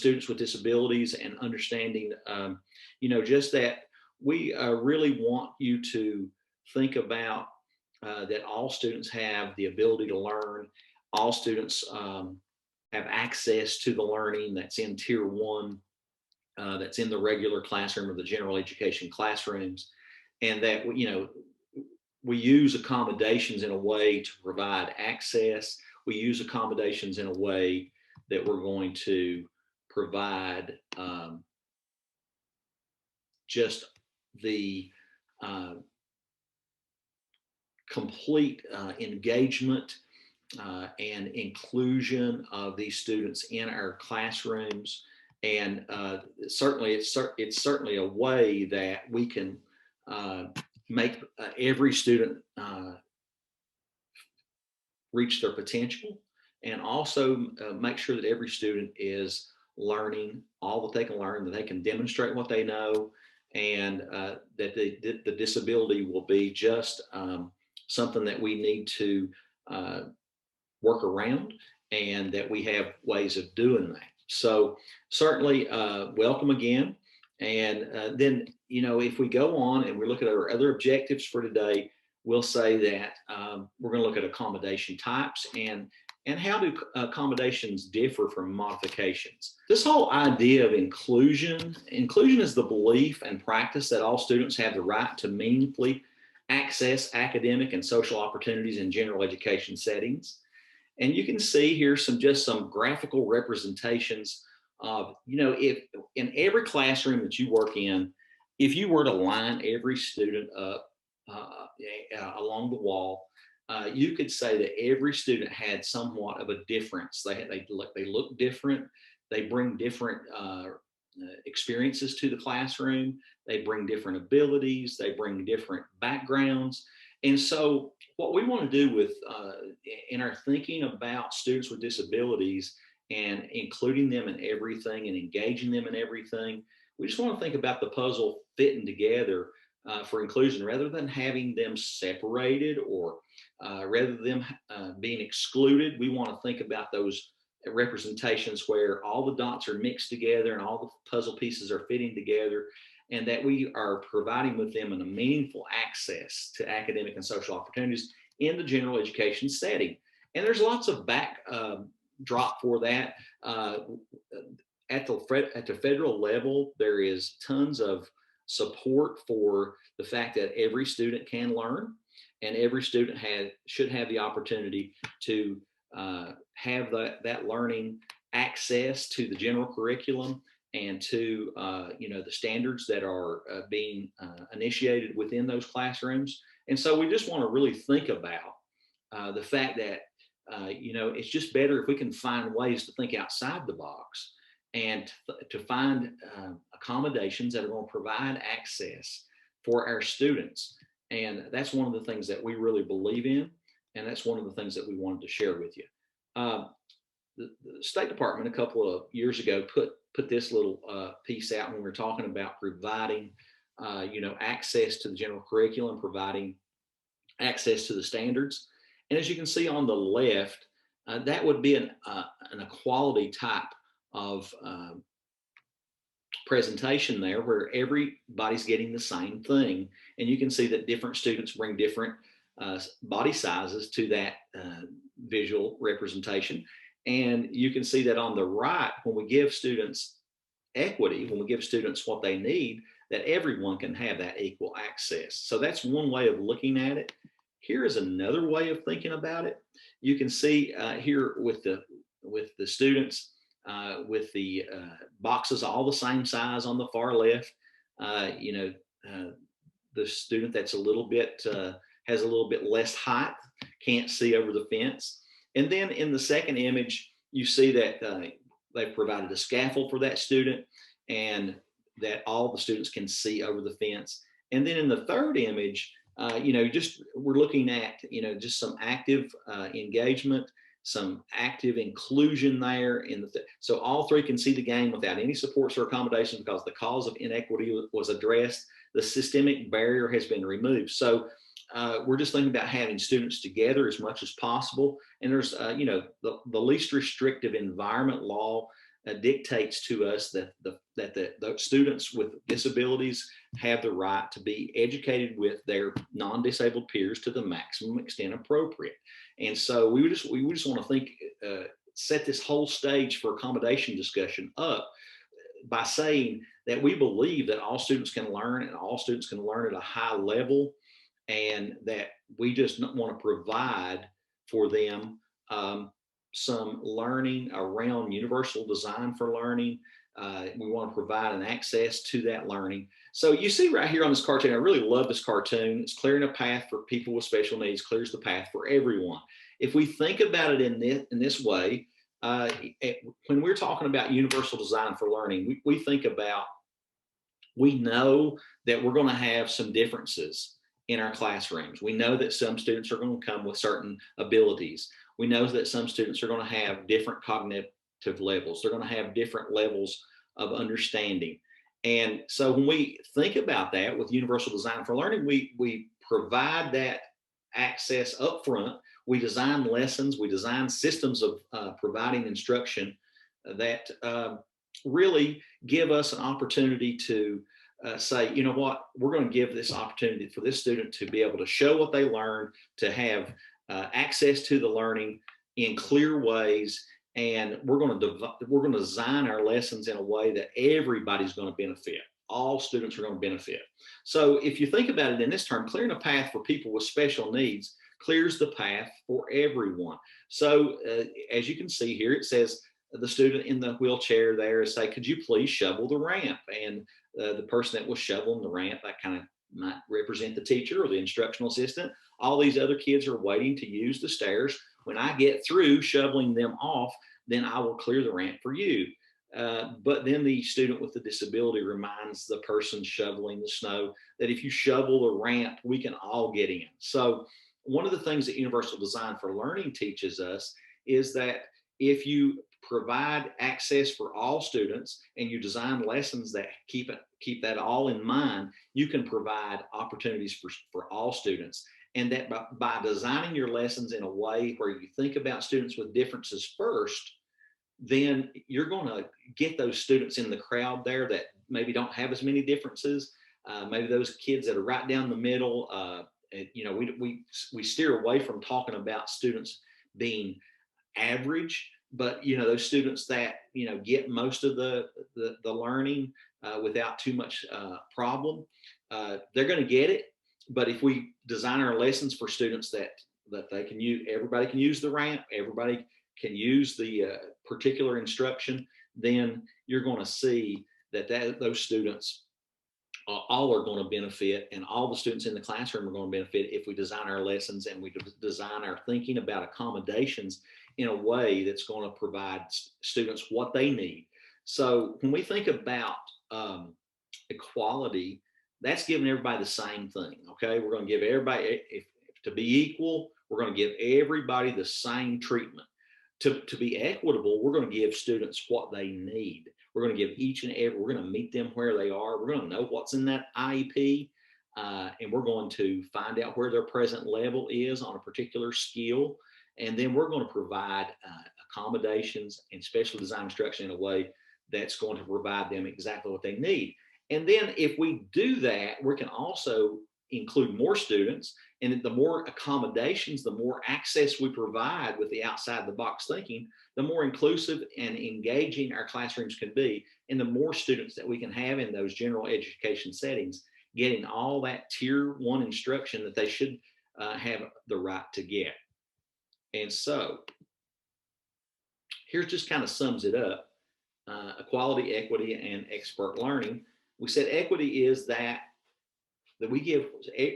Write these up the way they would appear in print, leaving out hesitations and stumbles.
students with disabilities and understanding, just that we really want you to think about that all students have the ability to learn. All students have access to the learning that's in Tier 1, that's in the regular classroom or the general education classrooms, and that, we use accommodations in a way to provide access. We use accommodations in a way that we're going to provide just the complete engagement and inclusion of these students in our classrooms. And certainly, it's certainly a way that we can make every student reach their potential, and also make sure that every student is learning all that they can learn, that they can demonstrate what they know, and that the disability will be just something that we need to work around, and that we have ways of doing that. So certainly welcome again. And then, if we go on and we look at our other objectives for today, we'll say that we're going to look at accommodation types and how do accommodations differ from modifications. This whole idea of inclusion is the belief and practice that all students have the right to meaningfully access academic and social opportunities in general education settings. And you can see here some graphical representations of, if in every classroom that you work in, if you were to line every student up along the wall, you could say that every student had somewhat of a difference. They look different. They bring different experiences to the classroom. They bring different abilities. They bring different backgrounds. And so what we want to do with in our thinking about students with disabilities and including them in everything and engaging them in everything, we just want to think about the puzzle fitting together for inclusion, rather than having them separated or rather than them being excluded. We want to think about those representations where all the dots are mixed together and all the puzzle pieces are fitting together, and that we are providing with them a meaningful access to academic and social opportunities in the general education setting. And there's lots of backdrop for that. At the federal level, there is tons of support for the fact that every student can learn, and every student should have the opportunity to have that learning access to the general curriculum and to the standards that are being initiated within those classrooms. And so we just want to really think about the fact that it's just better if we can find ways to think outside the box and to find accommodations that are going to provide access for our students. And that's one of the things that we really believe in, and that's one of the things that we wanted to share with you. The State Department a couple of years ago put this little piece out when we were talking about providing access to the general curriculum, providing access to the standards. And as you can see on the left, that would be an equality type of presentation there, where everybody's getting the same thing. And you can see that different students bring different body sizes to that visual representation. And you can see that on the right, when we give students equity, when we give students what they need, that everyone can have that equal access. So that's one way of looking at it. Here is another way of thinking about it. You can see here with the students with the boxes all the same size on the far left. The student that's a little bit has a little bit less height, can't see over the fence. And then in the second image, you see that they've provided a scaffold for that student, and that all the students can see over the fence. And then in the third image, we're looking at, just some active engagement, some active inclusion there. So all three can see the game without any supports or accommodations, because the cause of inequity was addressed. The systemic barrier has been removed. So we're just thinking about having students together as much as possible. And there's, the least restrictive environment law dictates to us that the students with disabilities have the right to be educated with their non-disabled peers to the maximum extent appropriate. And so we just want to think, set this whole stage for accommodation discussion up by saying that we believe that all students can learn and all students can learn at a high level, and that we just want to provide for them some learning around universal design for learning. We want to provide an access to that learning. So you see right here on this cartoon, I really love this cartoon. It's clearing a path for people with special needs, clears the path for everyone. If we think about it in this way, when we're talking about universal design for learning, we think about, we know that we're going to have some differences in our classrooms. We know that some students are going to come with certain abilities. We know that some students are going to have different cognitive levels. They're going to have different levels of understanding. And so when we think about that with universal design for learning, we provide that access up front. We design lessons, we design systems of providing instruction that really give us an opportunity to say, you know what, we're going to give this opportunity for this student to be able to show what they learned, to have access to the learning in clear ways, and we're going to design our lessons in a way that everybody's going to benefit. All students are going to benefit. So if you think about it in this term, clearing a path for people with special needs clears the path for everyone. So as you can see here, it says the student in the wheelchair there is say, could you please shovel the ramp? And the person that was shoveling the ramp, that kind of might represent the teacher or the instructional assistant. All these other kids are waiting to use the stairs. When I get through shoveling them off, then I will clear the ramp for you. But then the student with the disability reminds the person shoveling the snow that if you shovel the ramp, we can all get in. So one of the things that universal design for learning teaches us is that if you provide access for all students and you design lessons that keep that all in mind, you can provide opportunities for all students. And that by designing your lessons in a way where you think about students with differences first, then you're going to get those students in the crowd there that maybe don't have as many differences. Maybe those kids that are right down the middle. We steer away from talking about students being average, but those students that get most of the learning without too much problem, they're going to get it. But if we design our lessons for students that they can use, everybody can use the ramp, everybody can use the particular instruction, then you're going to see that those students all are going to benefit, and all the students in the classroom are going to benefit if we design our lessons and we design our thinking about accommodations in a way that's going to provide students what they need. So when we think about equality, that's giving everybody the same thing. Okay, we're going to give everybody, to be equal, we're going to give everybody the same treatment. To be equitable, we're going to give students what they need. We're going to give each and every, we're going to meet them where they are. We're going to know what's in that IEP, and we're going to find out where their present level is on a particular skill. And then we're going to provide accommodations and special design instruction in a way that's going to provide them exactly what they need. And then if we do that, we can also include more students. And the more accommodations, the more access we provide with the outside the box thinking, the more inclusive and engaging our classrooms can be, and the more students that we can have in those general education settings, getting all that tier 1 instruction that they should have the right to get. And so here's just kind of sums it up. Equality, equity, and expert learning. We said equity is that we give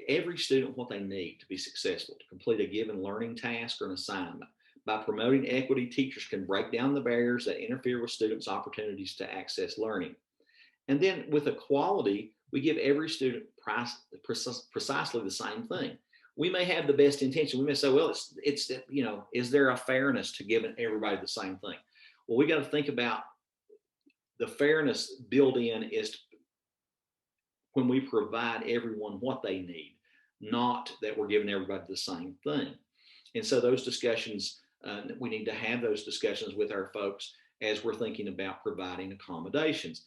every student what they need to be successful, to complete a given learning task or an assignment. By promoting equity, teachers can break down the barriers that interfere with students' opportunities to access learning. And then with equality, we give every student precisely the same thing. We may have the best intention. We may say, well, it's is there a fairness to giving everybody the same thing? Well, we got to think about the fairness built in is when we provide everyone what they need, not that we're giving everybody the same thing. And so those discussions, we need to have those discussions with our folks as we're thinking about providing accommodations.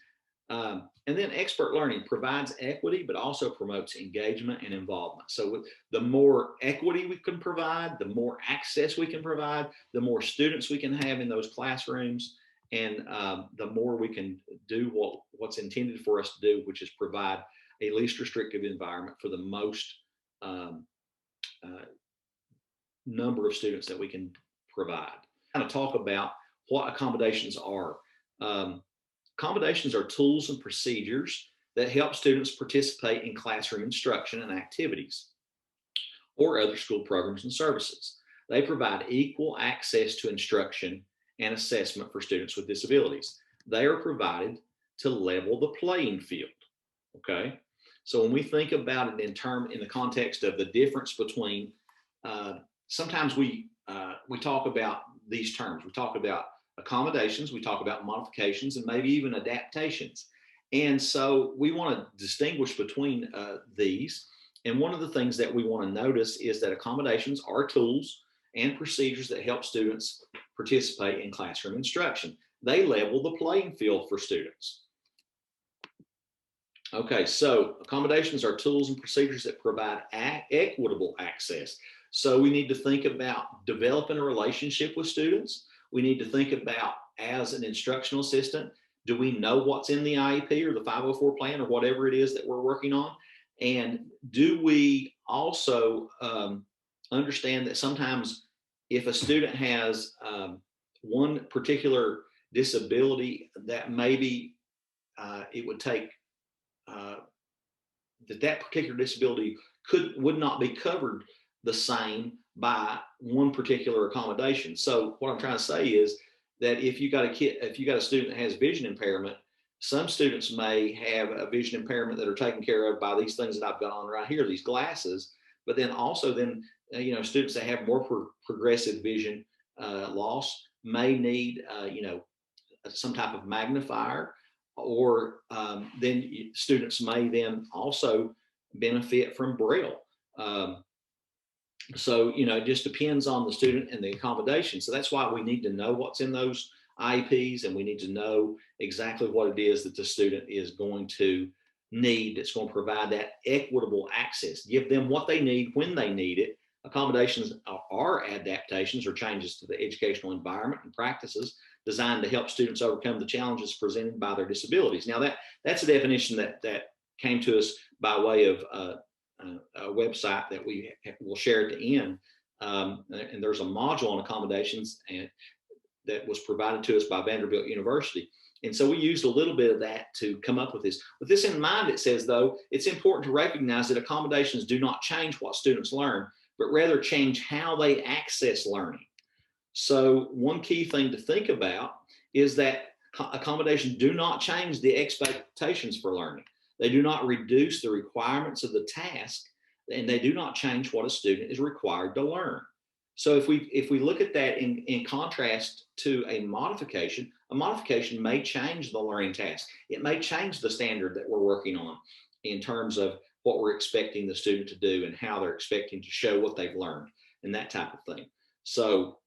And then expert learning provides equity, but also promotes engagement and involvement. So the more equity we can provide, the more access we can provide, the more students we can have in those classrooms, and the more we can do what's intended for us to do, which is provide a least restrictive environment for the most um, uh, number of students that we can provide. Kind of talk about what accommodations are. Um, Accommodations are tools and procedures that help students participate in classroom instruction and activities or other school programs and services. They provide equal access to instruction and assessment for students with disabilities. They are provided to level the playing field. Okay. So when we think about it in the context of the difference between, sometimes we talk about these terms. We talk about accommodations, we talk about modifications, and maybe even adaptations. And so we want to distinguish between these. And one of the things that we want to notice is that accommodations are tools and procedures that help students participate in classroom instruction. They level the playing field for students. Okay, so accommodations are tools and procedures that provide equitable access. So we need to think about developing a relationship with students. We need to think about, as an instructional assistant, do we know what's in the IEP or the 504 plan or whatever it is that we're working on? And do we also understand that sometimes if a student has one particular disability, that maybe it would take that particular disability would not be covered the same by one particular accommodation. So what I'm trying to say is that if you got a student that has vision impairment, some students may have a vision impairment that are taken care of by these things that I've got on right here, these glasses. But then also students that have more progressive vision loss may need some type of magnifier, or then students may then also benefit from Braille. So, it just depends on the student and the accommodation. So that's why we need to know what's in those IEPs, and we need to know exactly what it is that the student is going to need that's going to provide that equitable access. Give them what they need when they need it. Accommodations are adaptations or changes to the educational environment and practices designed to help students overcome the challenges presented by their disabilities. Now, that's a definition that came to us by way of a website that we will share at the end. And there's a module on accommodations that was provided to us by Vanderbilt University. And so we used a little bit of that to come up with this. With this in mind, it says, though, it's important to recognize that accommodations do not change what students learn, but rather change how they access learning. So one key thing to think about is that accommodations do not change the expectations for learning. They do not reduce the requirements of the task, and they do not change what a student is required to learn. So if we look at that in contrast to a modification may change the learning task. It may change the standard that we're working on in terms of what we're expecting the student to do and how they're expecting to show what they've learned and that type of thing. So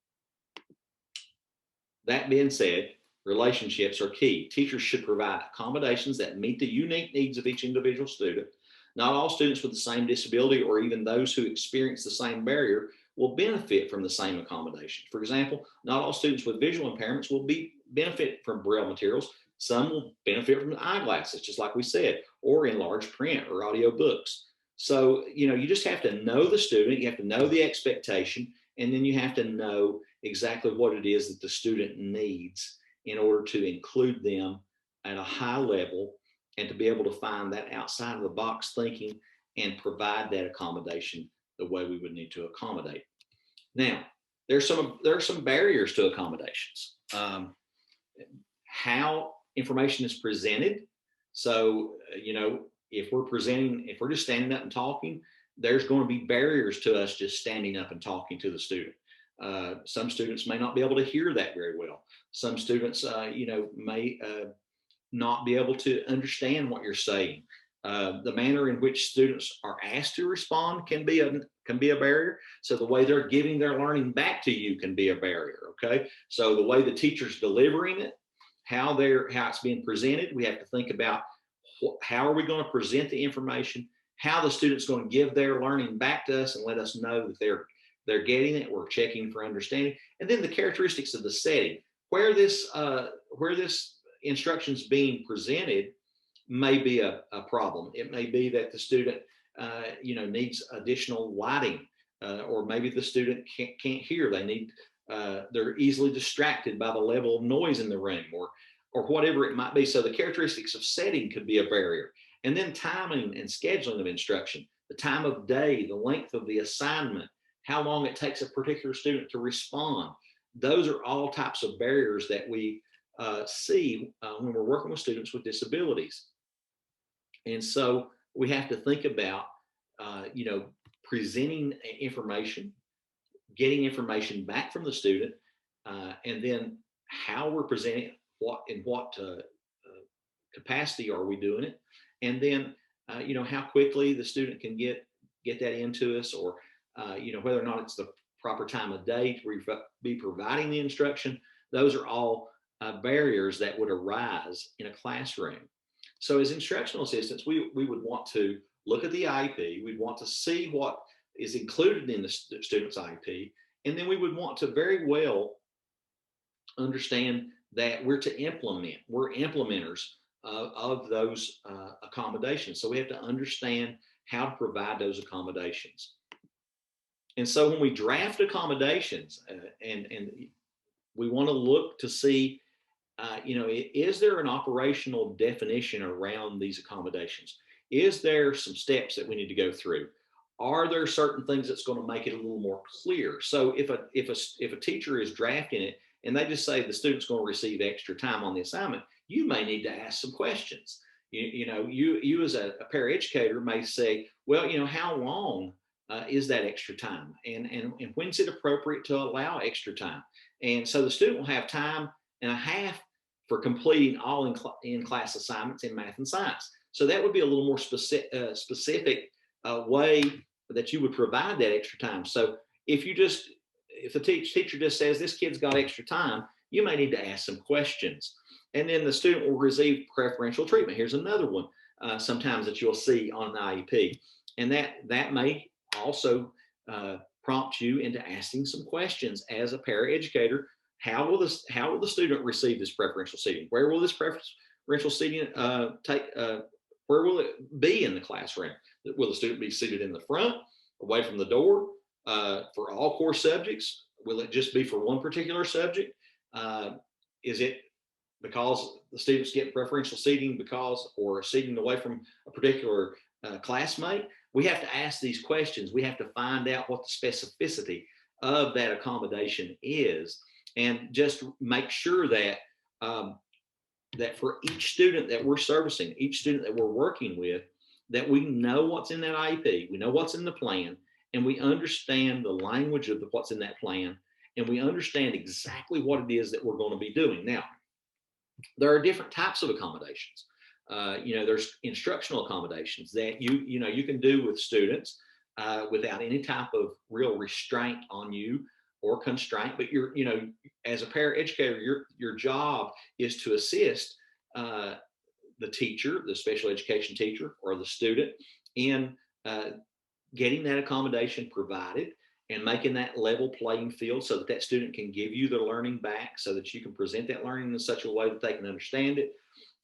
that being said, relationships are key. Teachers should provide accommodations that meet the unique needs of each individual student. Not all students with the same disability or even those who experience the same barrier will benefit from the same accommodation. For example, not all students with visual impairments will benefit from Braille materials. Some will benefit from eyeglasses, just like we said, or in large print or audio books. So, you just have to know the student, you have to know the expectation, and then you have to know exactly what it is that the student needs in order to include them at a high level and to be able to find that outside of the box thinking and provide that accommodation the way we would need to accommodate. Now, there are some barriers to accommodations. How information is presented. So, if we're just standing up and talking, there's going to be barriers to us just standing up and talking to the student. Some students may not be able to hear that very well. Some students, may not be able to understand what you're saying. The manner in which students are asked to respond can be a barrier. So the way they're giving their learning back to you can be a barrier. Okay, so the way the teacher's delivering it, how it's being presented, we have to think about how are we going to present the information, how the student's going to give their learning back to us and let us know that they're getting it. We're checking for understanding, and then the characteristics of the setting where this instruction is being presented may be a problem. It may be that the student needs additional lighting, or maybe the student can't hear. They're easily distracted by the level of noise in the room, or whatever it might be. So the characteristics of setting could be a barrier. And then timing and scheduling of instruction, the time of day, the length of the assignment, how long it takes a particular student to respond. Those are all types of barriers that we see when we're working with students with disabilities. And so we have to think about, presenting information, getting information back from the student, and then how we're presenting, what capacity are we doing it, and then how quickly the student can get that into us, or whether or not it's the proper time of day to be providing the instruction. Those are all barriers that would arise in a classroom. So as instructional assistants, we would want to look at the IEP. We'd want to see what is included in the student's IEP. And then we would want to very well understand that we're implementers of those accommodations. So we have to understand how to provide those accommodations. And so when we draft accommodations, and we want to look to see, is there an operational definition around these accommodations? Is there some steps that we need to go through? Are there certain things that's going to make it a little more clear? So if a teacher is drafting it and they just say the student's going to receive extra time on the assignment, you may need to ask some questions. You as a paraeducator may say, well, how long is that extra time, and when's it appropriate to allow extra time? And so the student will have time and a half for completing all in-class assignments in math and science. So that would be a little more specific way that you would provide that extra time. So if the teacher just says this kid's got extra time, you may need to ask some questions. And then the student will receive preferential treatment. Here's another one sometimes that you'll see on an IEP. And that may also prompt you into asking some questions as a paraeducator. How will the student receive this preferential seating? Where will this preferential seating where will it be in the classroom? Will the student be seated in the front, away from the door, for all core subjects? Will it just be for one particular subject? Is it because the students get preferential seating or seating away from a particular classmate? We have to ask these questions. We have to find out what the specificity of that accommodation is, and just make sure that that for each student that we're servicing, each student that we're working with, that we know what's in that IEP, we know what's in the plan, and we understand the language of what's in that plan, and we understand exactly what it is that we're going to be doing. Now, there are different types of accommodations. There's instructional accommodations that you can do with students without any type of real restraint on you or constraint. But as a paraeducator, your job is to assist the teacher, the special education teacher, or the student in getting that accommodation provided and making that level playing field so that student can give you the learning back, so that you can present that learning in such a way that they can understand it,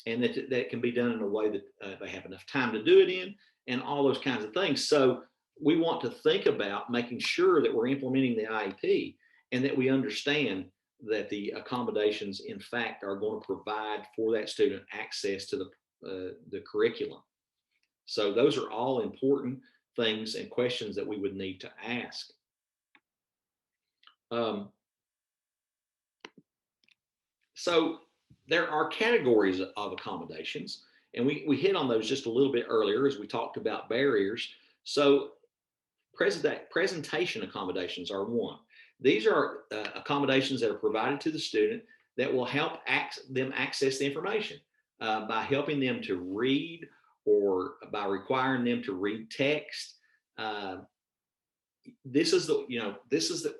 and that can be done in a way that they have enough time to do it in, and all those kinds of things. So we want to think about making sure that we're implementing the IEP, and that we understand that the accommodations, in fact, are going to provide for that student access to the curriculum. So those are all important things and questions that we would need to ask. So there are categories of accommodations, and we hit on those just a little bit earlier as we talked about barriers. So presentation accommodations are one. These are accommodations that are provided to the student that will help them access the information by helping them to read or by requiring them to read text. This is the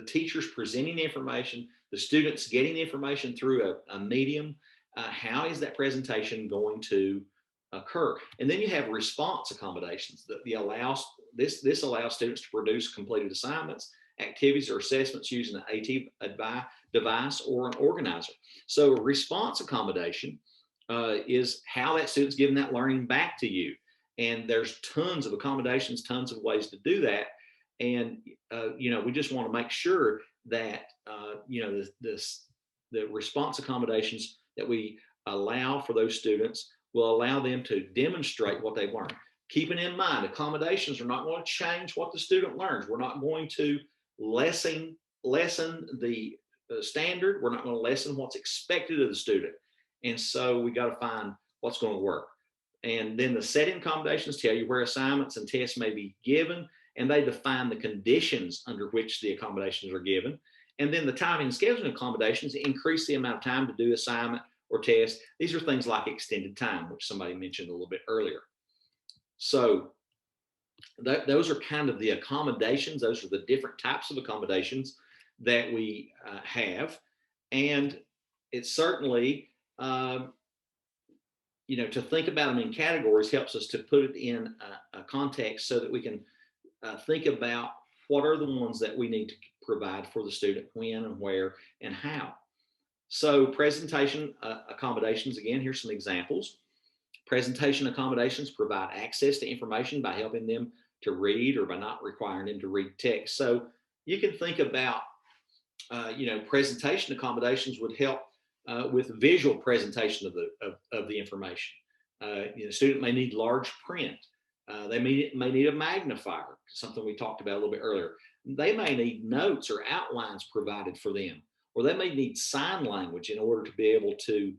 teachers presenting the information, the students getting the information through a medium. How is that presentation going to occur? And then you have response accommodations that this allows students to produce completed assignments, activities, or assessments using an AT device or an organizer. So a response accommodation is how that student's giving that learning back to you. And there's tons of accommodations, tons of ways to do that. And we just want to make sure that the response accommodations that we allow for those students will allow them to demonstrate what they've learned. Keeping in mind, accommodations are not going to change what the student learns. We're not going to lessen the standard. We're not going to lessen what's expected of the student. And so we got to find what's going to work. And then the setting accommodations tell you where assignments and tests may be given, and they define the conditions under which the accommodations are given. And then the timing and scheduling accommodations increase the amount of time to do assignment or test. These are things like extended time, which somebody mentioned a little bit earlier. So those are kind of the accommodations. Those are the different types of accommodations that we have. And it's certainly, to think about them in categories helps us to put it in a context so that we can think about what are the ones that we need to provide for the student, when and where and how. So presentation accommodations, again, here's some examples. Presentation accommodations provide access to information by helping them to read or by not requiring them to read text. So you can think about, presentation accommodations would help with visual presentation of the information. The student may need large print. They may need a magnifier, something we talked about a little bit earlier. They may need notes or outlines provided for them, or they may need sign language in order to be able to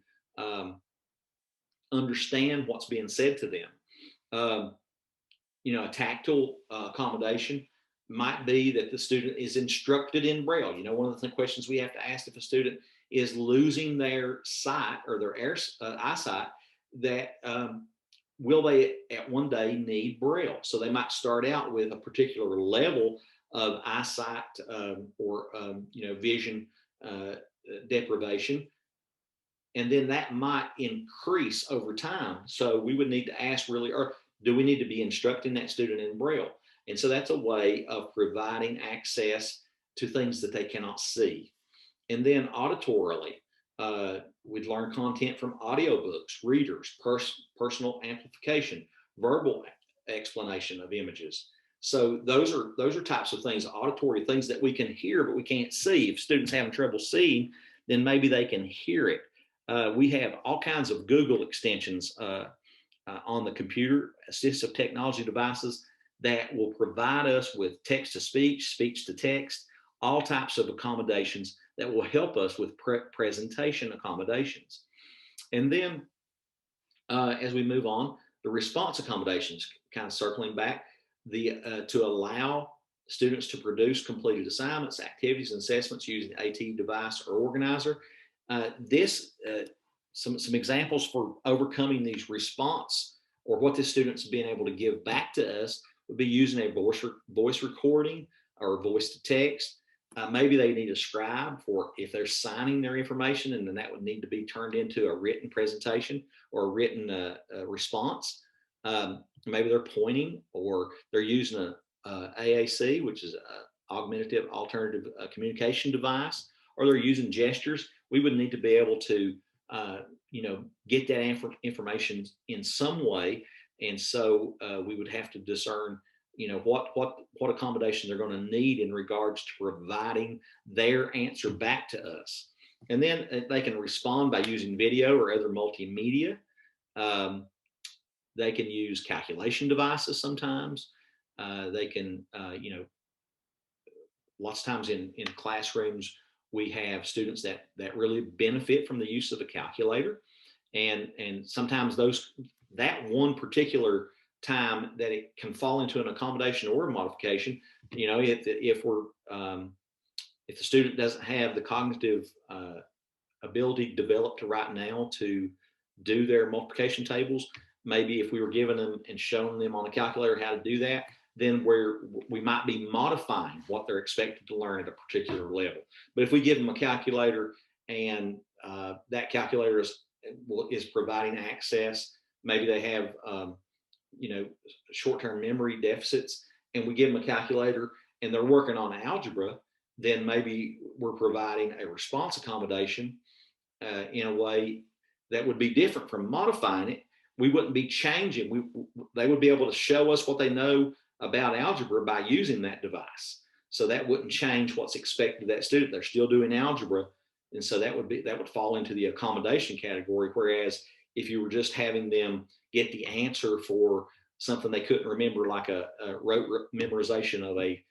understand what's being said to them. A tactile accommodation might be that the student is instructed in Braille. One of the questions we have to ask if a student is losing their sight or their eyesight, that will they at one day need Braille? So they might start out with a particular level of eyesight or vision deprivation, and then that might increase over time. So we would need to ask really, or do we need to be instructing that student in Braille? And so that's a way of providing access to things that they cannot see. And then auditorily, we'd learn content from audiobooks, readers, personal amplification, verbal explanation of images. So those are types of things, auditory things that we can hear but we can't see. If students having trouble seeing, then maybe they can hear it. We have all kinds of Google extensions on the computer, assistive technology devices that will provide us with text to speech, speech to text, all types of accommodations that will help us with presentation accommodations. And then as we move on, the response accommodations, kind of circling back, to allow students to produce completed assignments, activities, and assessments using the AT device or organizer. Some examples for overcoming these response, or what the students being able to give back to us, would be using a voice recording or voice to text. Maybe they need a scribe for if they're signing their information, and then that would need to be turned into a written presentation or a written response. Maybe they're pointing, or they're using a AAC, which is a augmentative alternative communication device, or they're using gestures. We would need to be able to get that information in some way. And so we would have to discern, what accommodations they're going to need in regards to providing their answer back to us. And then they can respond by using video or other multimedia. They can use calculation devices sometimes. They can, lots of times in classrooms, we have students that really benefit from the use of a calculator. And sometimes that one particular time that it can fall into an accommodation or a modification, if the student doesn't have the cognitive ability developed right now to do their multiplication tables, maybe if we were giving them and showing them on the calculator how to do that, then where we might be modifying what they're expected to learn at a particular level. But if we give them a calculator and that calculator is providing access, maybe they have short-term memory deficits, and we give them a calculator and they're working on algebra, then maybe we're providing a response accommodation in a way that would be different from modifying it. We wouldn't be changing. They would be able to show us what they know about algebra by using that device. So that wouldn't change what's expected of that student. They're still doing algebra. And so that would fall into the accommodation category. Whereas if you were just having them get the answer for something they couldn't remember, like a rote memorization of a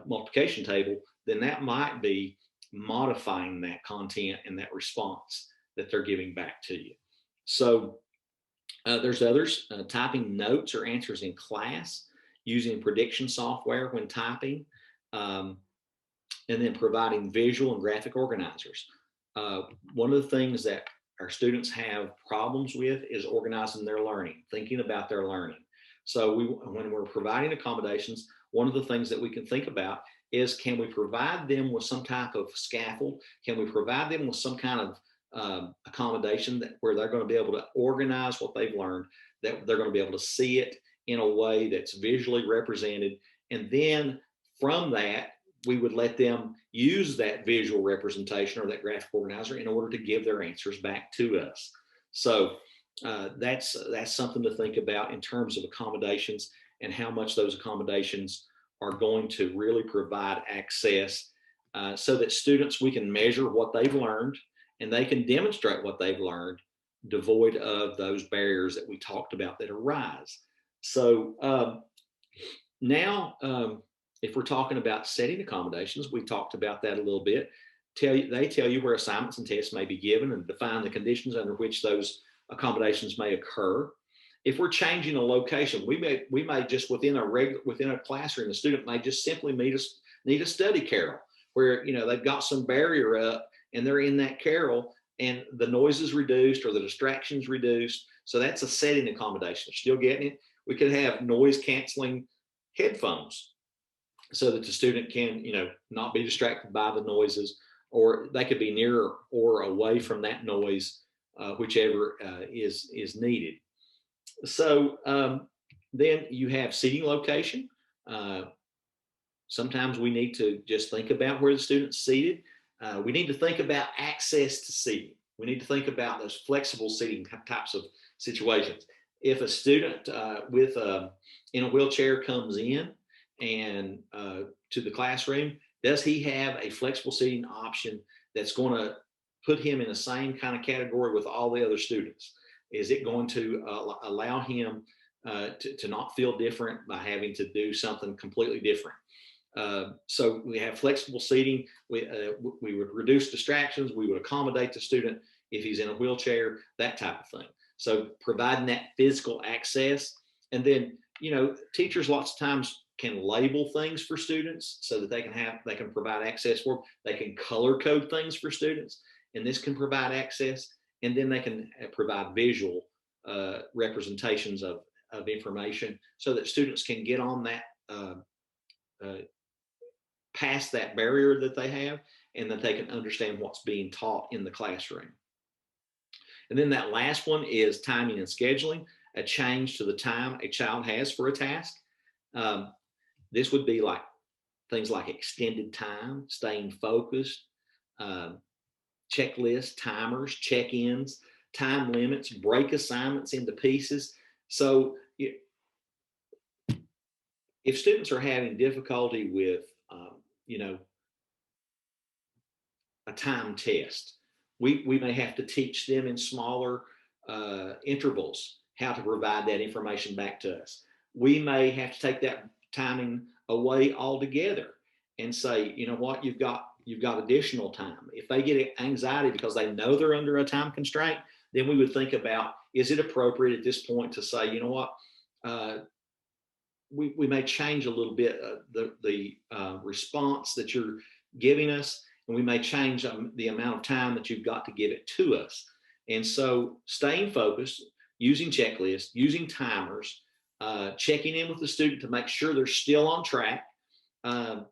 multiplication table, then that might be modifying that content and that response that they're giving back to you. So there's others, typing notes or answers in class, using prediction software when typing, and then providing visual and graphic organizers. One of the things that our students have problems with is organizing their learning, thinking about their learning. So when we're providing accommodations, one of the things that we can think about is, can we provide them with some type of scaffold? Can we provide them with some kind of accommodation where they're going to be able to organize what they've learned, that they're going to be able to see it in a way that's visually represented. And then from that, we would let them use that visual representation or that graphic organizer in order to give their answers back to us. So that's something to think about in terms of accommodations, and how much those accommodations are going to really provide access, so that students, we can measure what they've learned and they can demonstrate what they've learned, devoid of those barriers that we talked about that arise. So now, if we're talking about setting accommodations, we talked about that a little bit. They tell you where assignments and tests may be given and define the conditions under which those accommodations may occur. If we're changing a location, we may just within a classroom, the student may just simply need a study carrel where they've got some barrier up and they're in that carrel and the noise is reduced or the distractions reduced. So that's a setting accommodation. They're still getting it. We could have noise canceling headphones so that the student can, not be distracted by the noises, or they could be near or away from that noise, whichever is needed. So then you have seating location. Sometimes we need to just think about where the student's seated. We need to think about access to seating. We need to think about those flexible seating types of situations. If a student in a wheelchair comes in and to the classroom, does he have a flexible seating option that's going to put him in the same kind of category with all the other students? Is it going to allow him to not feel different by having to do something completely different? So we have flexible seating. We would reduce distractions. We would accommodate the student if he's in a wheelchair, that type of thing. So providing that physical access. And then, teachers lots of times can label things for students so that they can provide access for them. They can color code things for students, and this can provide access. And then they can provide visual representations of information so that students can get on that, past that barrier that they have, and that they can understand what's being taught in the classroom. And then that last one is timing and scheduling, a change to the time a child has for a task. This would be like things like extended time, staying focused, checklists, timers, check-ins, time limits, break assignments into pieces. So if students are having difficulty with, a time test, we may have to teach them in smaller intervals how to provide that information back to us. We may have to take that timing away altogether and say, what, you've got additional time. If they get anxiety because they know they're under a time constraint, then we would think about, is it appropriate at this point to say, we may change a little bit the response that you're giving us, and we may change the amount of time that you've got to give it to us. And so staying focused, using checklists, using timers, checking in with the student to make sure they're still on track, um,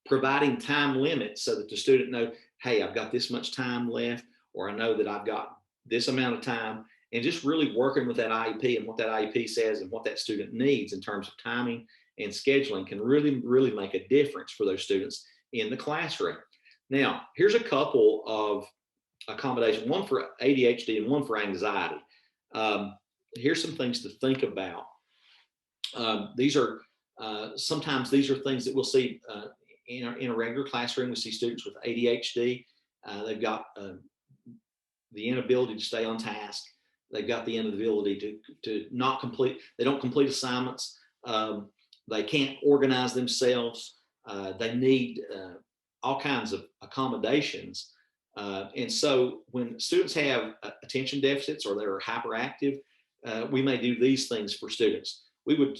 providing time limits so that the student knows, hey, I've got this much time left, or I know that I've got this amount of time, and just really working with that IEP and what that IEP says and what that student needs in terms of timing and scheduling can really, really make a difference for those students in the classroom. Now, here's a couple of accommodations, one for ADHD and one for anxiety. Um, Here's some things to think about. These are sometimes these are things that we'll see in a regular classroom. We see students with ADHD. They've got the inability to stay on task. They've got the inability to not complete. They don't complete assignments. They can't organize themselves. They need all kinds of accommodations. And so when students have attention deficits or they're hyperactive, we may do these things for students. We would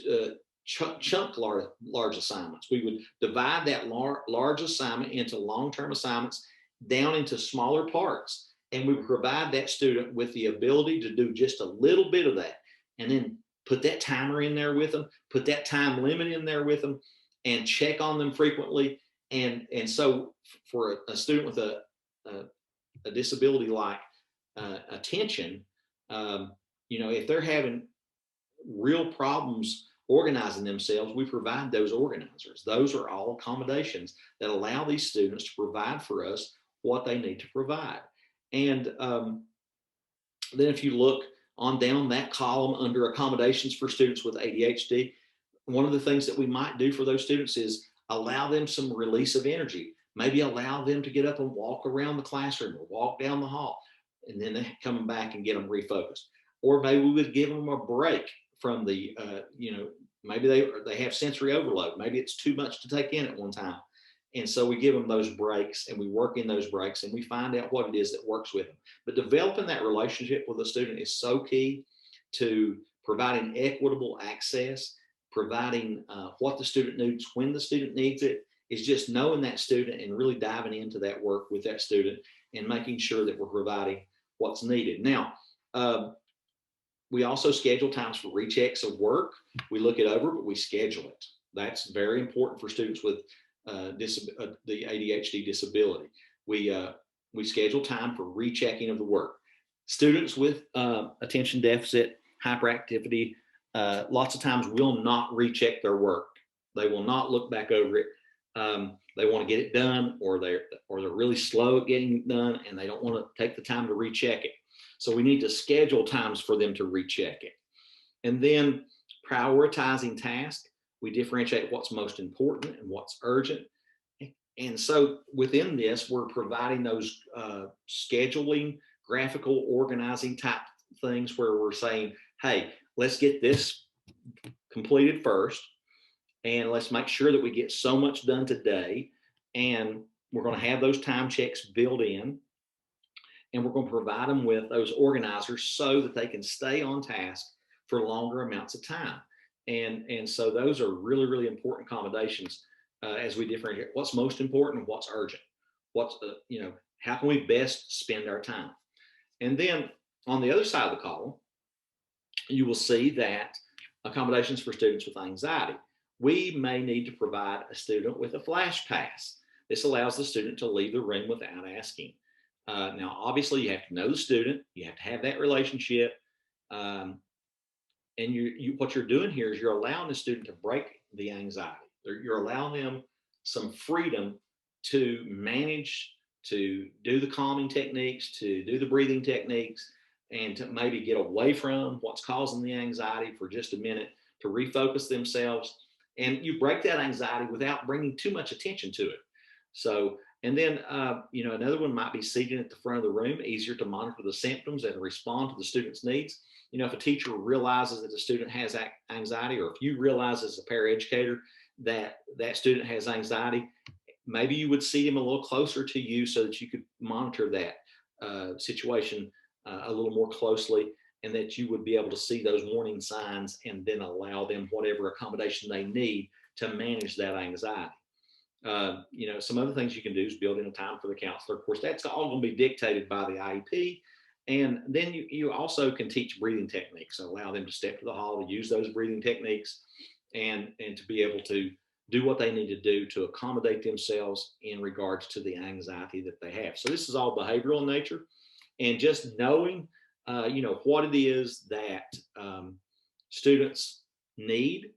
chunk large assignments. We would divide that large assignment into long-term assignments down into smaller parts. And we would provide that student with the ability to do just a little bit of that. And then put that timer in there with them, put that time limit in there with them, and check on them frequently. And so for a student with a disability like attention, if they're having real problems organizing themselves, we provide those organizers. Those are all accommodations that allow these students to provide for us what they need to provide. And then if you look on down that column under accommodations for students with ADHD, one of the things that we might do for those students is allow them some release of energy. Maybe allow them to get up and walk around the classroom or walk down the hall, and then they come back and get them refocused. Or maybe we would give them a break from the, maybe they have sensory overload. Maybe it's too much to take in at one time. And so we give them those breaks and we work in those breaks and we find out what it is that works with them. But developing that relationship with the student is so key to providing equitable access, providing what the student needs when the student needs it. Is just knowing that student and really diving into that work with that student and making sure that we're providing what's needed. Now, we also schedule times for rechecks of work. We look it over, but we schedule it. That's very important for students with the ADHD disability. We schedule time for rechecking of the work. Students with attention deficit, hyperactivity, lots of times will not recheck their work. They will not look back over it. They want to get it done, or they're really slow at getting it done, and they don't want to take the time to recheck it. So we need to schedule times for them to recheck it. And then prioritizing tasks, we differentiate what's most important and what's urgent. And so within this, we're providing those scheduling, graphical organizing type things where we're saying, hey, let's get this completed first. And let's make sure that we get so much done today. And we're going to have those time checks built in. And we're going to provide them with those organizers so that they can stay on task for longer amounts of time. And so those are really, really important accommodations as we differentiate what's most important, what's urgent, what's, how can we best spend our time? And then on the other side of the column, you will see that accommodations for students with anxiety. We may need to provide a student with a flash pass. This allows the student to leave the room without asking. Now, obviously, you have to know the student. You have to have that relationship. And what you're doing here is you're allowing the student to break the anxiety. You're allowing them some freedom to manage, to do the calming techniques, to do the breathing techniques, and to maybe get away from what's causing the anxiety for just a minute, to refocus themselves. And you break that anxiety without bringing too much attention to it. So, and then, another one might be seated at the front of the room, easier to monitor the symptoms and respond to the student's needs. If a teacher realizes that the student has anxiety, or if you realize as a paraeducator that that student has anxiety, maybe you would seat him a little closer to you so that you could monitor that situation a little more closely, and that you would be able to see those warning signs and then allow them whatever accommodation they need to manage that anxiety. Some other things you can do is build in a time for the counselor. Of course, that's all going to be dictated by the IEP And then you also can teach breathing techniques, so allow them to step to the hall to use those breathing techniques and to be able to do what they need to do to accommodate themselves in regards to the anxiety that they have. So this is all behavioral in nature, and just knowing, what it is that students need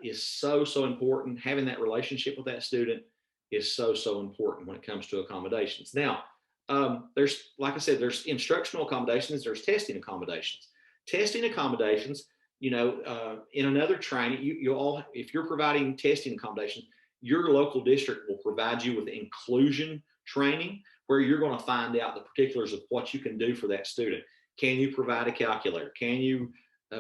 is so important. Having that relationship with that student is so important when it comes to accommodations. Now, there's, like I said, there's instructional accommodations, there's testing accommodations. Testing accommodations, in another training, you all, if you're providing testing accommodations, your local district will provide you with inclusion training where you're going to find out the particulars of what you can do for that student. Can you provide a calculator? Can you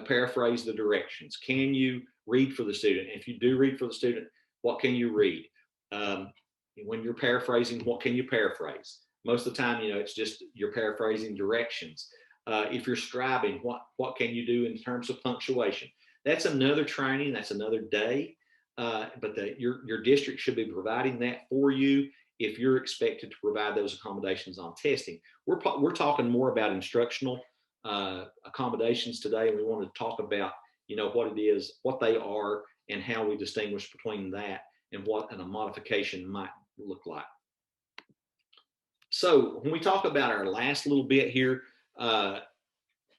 paraphrase the directions? Can you read for the student? And if you do read for the student, what can you read? When you're paraphrasing, what can you paraphrase? Most of the time, it's just you're paraphrasing directions. If you're scribing, what can you do in terms of punctuation? That's another training. That's another day. But your district should be providing that for you if you're expected to provide those accommodations on testing. We're talking more about instructional accommodations today, and we want to talk about what it is, what they are, and how we distinguish between that and what a modification might look like. So when we talk about our last little bit here,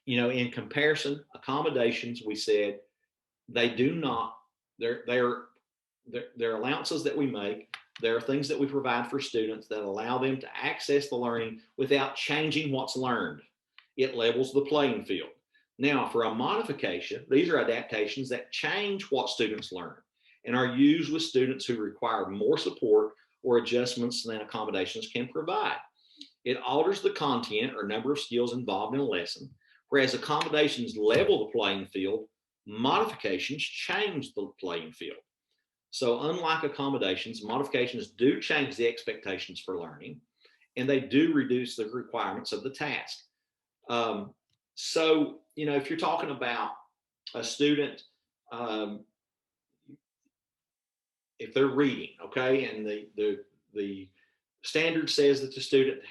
in comparison, accommodations, we said they do not, they're allowances that we make. There are things that we provide for students that allow them to access the learning without changing what's learned. It levels the playing field. Now, for a modification, these are adaptations that change what students learn and are used with students who require more support or adjustments than accommodations can provide. It alters the content or number of skills involved in a lesson, whereas accommodations level the playing field, modifications change the playing field. So unlike accommodations, modifications do change the expectations for learning, and they do reduce the requirements of the task. So, if you're talking about a student, if they're reading, okay, and the standard says that the student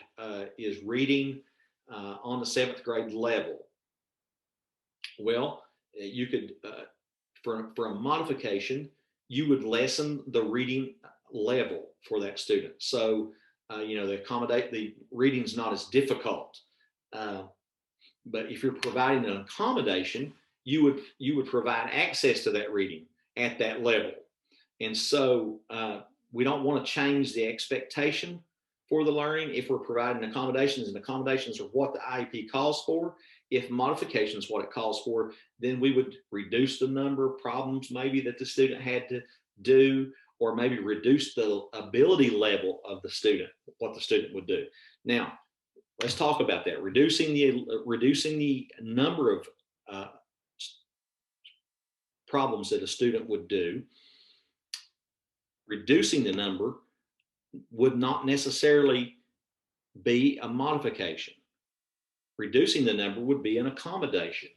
is reading on the 7th grade level, well, you could, for a modification, you would lessen the reading level for that student. So, the reading is not as difficult. But if you're providing an accommodation, you would provide access to that reading at that level. And so we don't want to change the expectation for the learning if we're providing accommodations, and accommodations are what the IEP calls for. If modification is what it calls for, then we would reduce the number of problems maybe that the student had to do, or maybe reduce the ability level of the student, what the student would do. Now, let's talk about that. Reducing the number of problems that a student would do. Reducing the number would not necessarily be a modification. Reducing the number would be an accommodation.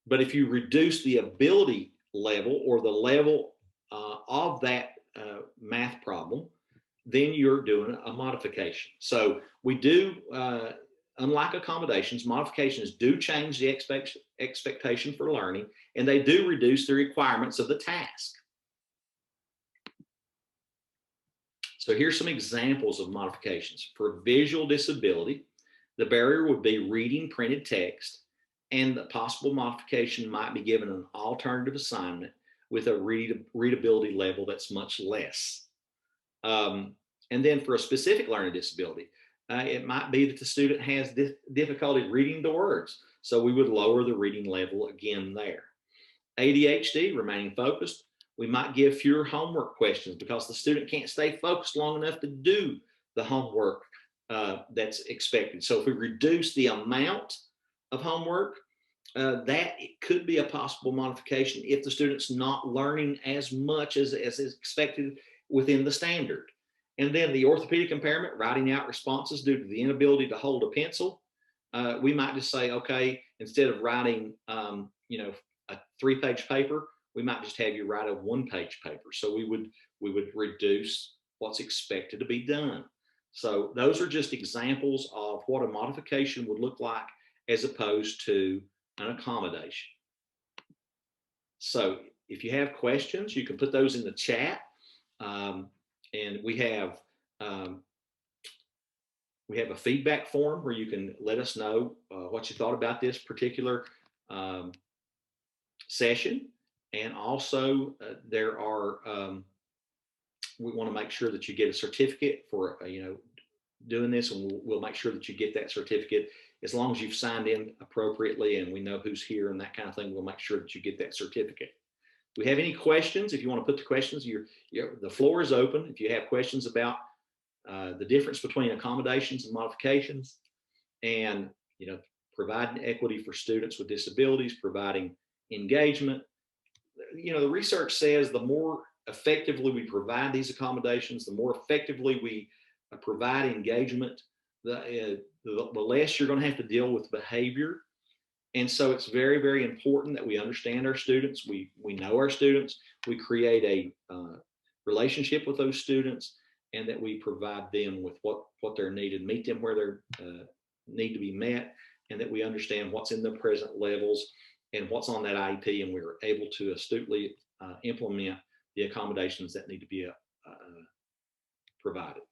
But if you reduce the ability level or the level of that math problem, then you're doing a modification. So we do, unlike accommodations, modifications do change the expectation for learning, and they do reduce the requirements of the task. So here's some examples of modifications. For visual disability, the barrier would be reading printed text, and the possible modification might be given an alternative assignment with a readability level that's much less. And then for a specific learning disability, it might be that the student has difficulty reading the words. So we would lower the reading level again there. ADHD, remaining focused, we might give fewer homework questions because the student can't stay focused long enough to do the homework that's expected. So if we reduce the amount of homework, that it could be a possible modification if the student's not learning as much as is expected within the standard. And then the orthopedic impairment, writing out responses due to the inability to hold a pencil. We might just say, okay, instead of writing, a 3-page paper, we might just have you write a 1-page paper. So we would reduce what's expected to be done. So those are just examples of what a modification would look like as opposed to an accommodation. So if you have questions, you can put those in the chat. And um, we have a feedback form where you can let us know what you thought about this particular session. And also there are, we want to make sure that you get a certificate for, doing this, and we'll make sure that you get that certificate. As long as you've signed in appropriately and we know who's here and that kind of thing, we'll make sure that you get that certificate. If we have any questions, if you want to put the questions, the floor is open. If you have questions about the difference between accommodations and modifications, and providing equity for students with disabilities, providing engagement. The research says the more effectively we provide these accommodations, the more effectively we provide engagement, the less you're going to have to deal with behavior. And so it's very, very important that we understand our students. We know our students. We create a relationship with those students, and that we provide them with what they're needed, meet them where they need to be met, and that we understand what's in the present levels and what's on that IEP, and we're able to astutely implement the accommodations that need to be provided.